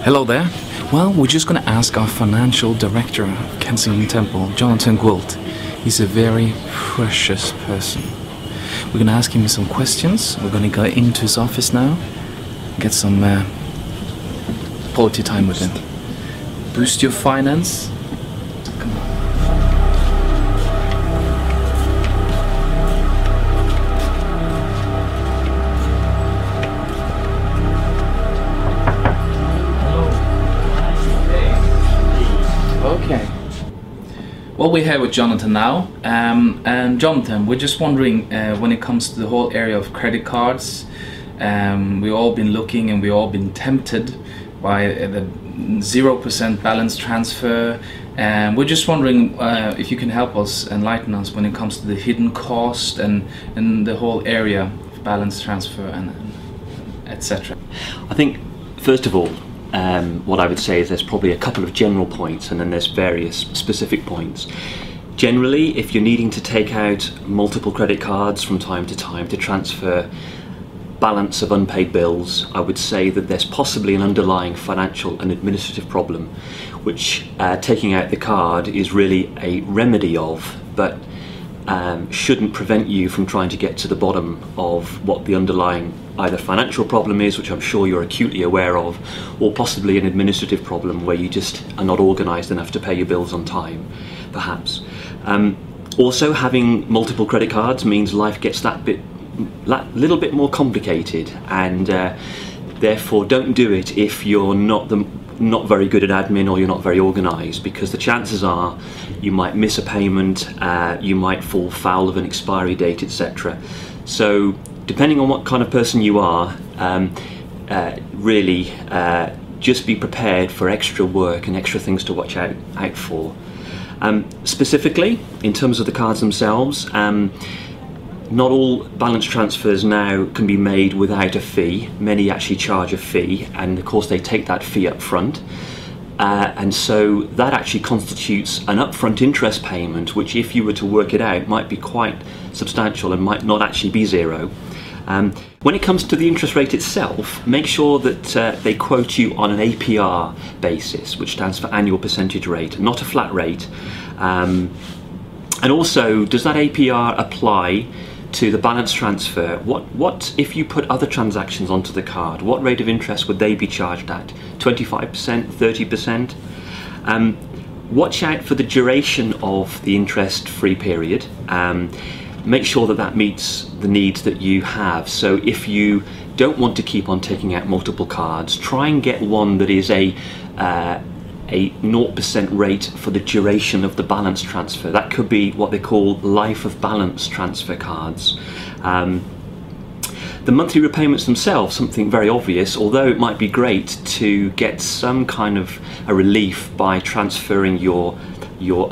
Hello there. Well, we're just going to ask our financial director of Kensington Temple, Jonathan Gwilt. He's a very precious person. We're going to ask him some questions. We're going to go into his office now, get some quality time with him. Boost your finance. Come on. Okay. Well, we're here with Jonathan now, and Jonathan, we're just wondering when it comes to the whole area of credit cards, we've all been looking and we've all been tempted by the 0% balance transfer, and we're just wondering if you can help us, enlighten us when it comes to the hidden cost and the whole area of balance transfer and etc. I think, first of all, what I would say is there's probably a couple of general points and then there's various specific points. Generally, if you're needing to take out multiple credit cards from time to transfer balance of unpaid bills, I would say that there's possibly an underlying financial and administrative problem which taking out the card is really a remedy of, but shouldn't prevent you from trying to get to the bottom of what the underlying either financial problem is, which I'm sure you're acutely aware of, or possibly an administrative problem where you just are not organised enough to pay your bills on time, perhaps. Also, having multiple credit cards means life gets that little bit more complicated, and therefore don't do it if you're not very good at admin or you're not very organised, because the chances are you might miss a payment, you might fall foul of an expiry date, etc. So depending on what kind of person you are, really just be prepared for extra work and extra things to watch out for. Specifically, in terms of the cards themselves, not all balance transfers now can be made without a fee. Many actually charge a fee, and of course they take that fee up front. And so that actually constitutes an upfront interest payment, which if you were to work it out might be quite substantial and might not actually be zero. When it comes to the interest rate itself, make sure that they quote you on an APR basis, which stands for annual percentage rate, not a flat rate. And also, does that APR apply to the balance transfer? What if you put other transactions onto the card? What rate of interest would they be charged at? 25%, 30%? Watch out for the duration of the interest-free period. Make sure that that meets the needs that you have. So if you don't want to keep on taking out multiple cards, try and get one that is a 0% rate for the duration of the balance transfer. That could be what they call life of balance transfer cards. The monthly repayments themselves, something very obvious, although it might be great to get some kind of a relief by transferring your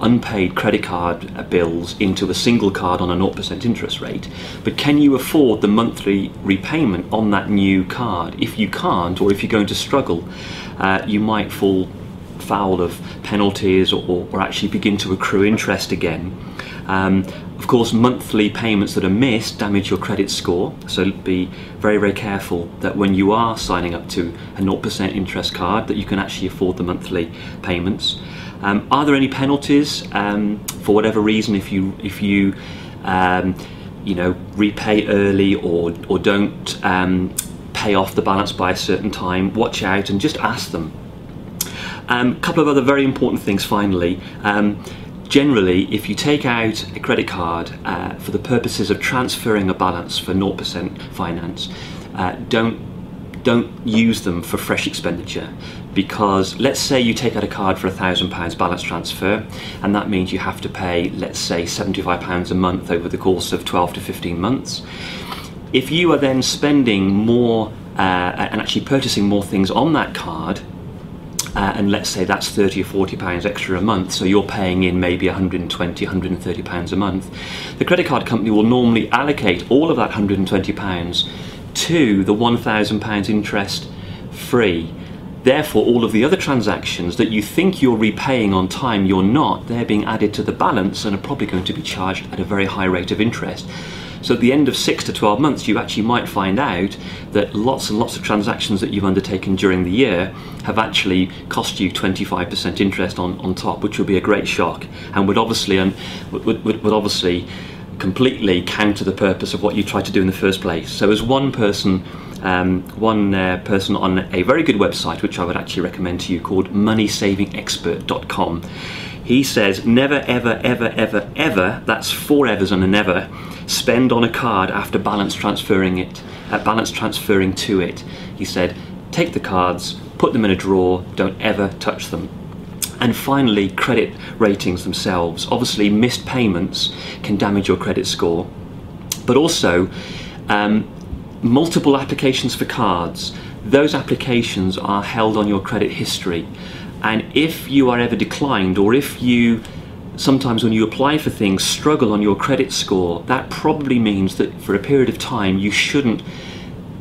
unpaid credit card bills into a single card on a 0% interest rate. But can you afford the monthly repayment on that new card? If you can't, or if you're going to struggle, you might fall foul of penalties or actually begin to accrue interest again. Of course, monthly payments that are missed damage your credit score, so be very, very careful that when you are signing up to a 0% interest card that you can actually afford the monthly payments. Are there any penalties for whatever reason if you repay early or don't pay off the balance by a certain time? Watch out and just ask them. A couple of other very important things finally. Generally, if you take out a credit card for the purposes of transferring a balance for 0% finance, don't use them for fresh expenditure, because let's say you take out a card for £1,000 balance transfer, and that means you have to pay, let's say, £75 a month over the course of 12 to 15 months. If you are then spending more and actually purchasing more things on that card, and let's say that's £30 or £40 extra a month, so you're paying in maybe £120, £130 a month, the credit card company will normally allocate all of that £120 to the £1,000 interest free. Therefore, all of the other transactions that you think you're repaying on time, you're not. They're being added to the balance and are probably going to be charged at a very high rate of interest. So at the end of 6 to 12 months, you actually might find out that lots and lots of transactions that you've undertaken during the year have actually cost you 25% interest on top, which would be a great shock, and would obviously completely counter the purpose of what you tried to do in the first place. So as one person on a very good website, which I would actually recommend to you, called moneysavingexpert.com, he says, never, ever, ever, ever, ever, that's 4 evers and a never, spend on a card after balance transferring to it. He said, take the cards, put them in a drawer, don't ever touch them. And finally, credit ratings themselves. Obviously, missed payments can damage your credit score, but also multiple applications for cards. Those applications are held on your credit history, and if you are ever declined, or if you sometimes when you apply for things struggle on your credit score, that probably means that for a period of time you shouldn't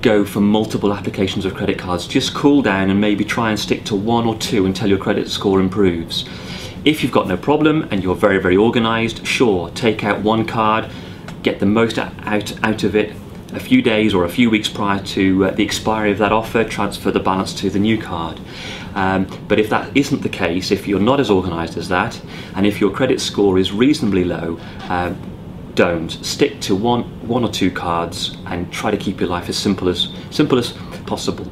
go for multiple applications of credit cards. Just cool down and maybe try and stick to 1 or 2 until your credit score improves. If you've got no problem and you're very, very organized, sure, take out 1 card, get the most out of it a few days or a few weeks prior to the expiry of that offer, transfer the balance to the new card. But if that isn't the case, if you're not as organized as that, and if your credit score is reasonably low, don't. Stick to one or 2 cards and try to keep your life as simple as possible.